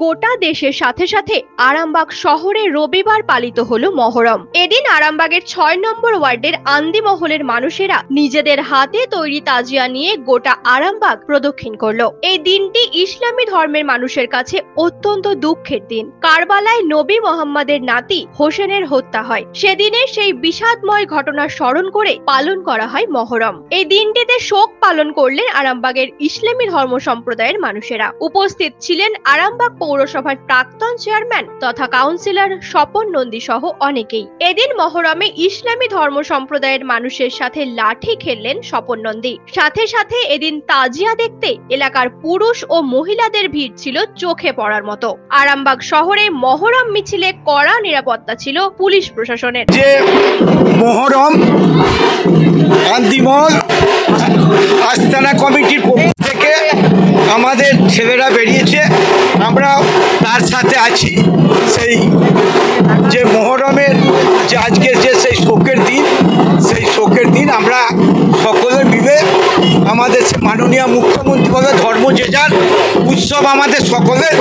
গোটা দেশের সাথে সাথে আরামবাগ শহরে রবিবার পালিত হলো মহরম। এদিন আরামবাগের ৬ নম্বর ওয়ার্ডের আন্দিমহলের মানুষেরা নিজেদের হাতে তৈরি তাজিয়া নিয়ে গোটা আরামবাগ প্রদক্ষিণ করলো। এই দিনটি ইসলামী ধর্মের মানুষের কাছে অত্যন্ত দুঃখের দিন। কারবালায় নবী মোহাম্মদের নাতি হোসেনের হত্যা হয়। সেদিনে সেই বিষাদময় ঘটনা স্মরণ করে পালন করা হয় মহরম। এই দিনটিতে শোক পালন করলেন আরামবাগের ইসলামী ধর্ম সম্প্রদায়ের মানুষেরা। উপস্থিত ছিলেন আরামবাগ পৌরসভার প্রাক্তন চেয়ারম্যান তথা কাউন্সিলর স্বপন নন্দী সহ অনেকেই। এদিন মহরমে ইসলামী ধর্ম সম্প্রদায়ের মানুষের সাথে লাঠি খেললেন স্বপন নন্দী। সাথে সাথে এদিন তাজিয়া দেখতে এলাকার পুরুষ ও মহিলাদের ভিড় ছিল চোখে পড়ার মতো। আরামবাগ শহরে মহরম মিছিলে কড়া নিরাপত্তা ছিল পুলিশ প্রশাসনের। যে মহরম আন্দিমহল আস্তানা কমিটির পক্ষ থেকে আমাদের ছেলেরা বেরিয়েছে, আমরা তার সাথে আছি। সেই যে মহরমের যে আজকে যে সেই শোকের দিন আমরা সকলে মিলে আমাদের মাননীয় মুখ্যমন্ত্রী বলে ধর্ম যে যার উৎসব আমাদের সকলের,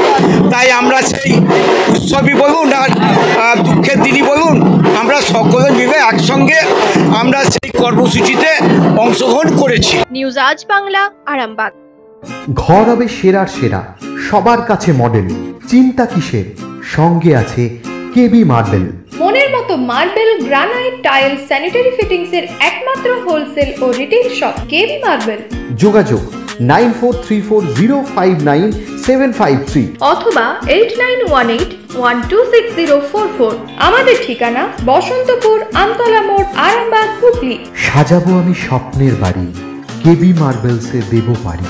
তাই আমরা সেই উৎসবই বলুন আর দুঃখের দিনই বলুন, আমরা সকলে মিলে একসঙ্গে আমরা সেই কর্মসূচিতে অংশগ্রহণ করেছি। নিউজ আজ বাংলা, আরামবাগ। ঘর হবে সেরার সেরা, সবার কাছে মডেল, চিন্তা কিসের, সঙ্গে আছে কেবি মার্বেল। মনের মতো marble, granite, tile, sanitary fittings এর একমাত্র হোলসেল ও রিটেইল শপ কেবি মার্বেল। যোগাযোগ 9434059753 অথবা 8918126044। আমাদের ঠিকানা বসন্তপুর, আমতলা মোড়, আরামবাগ, হুগলি। সাজাবো আমি স্বপ্নের বাড়ি, কেবি মার্বেলসে দেবো বাড়ি।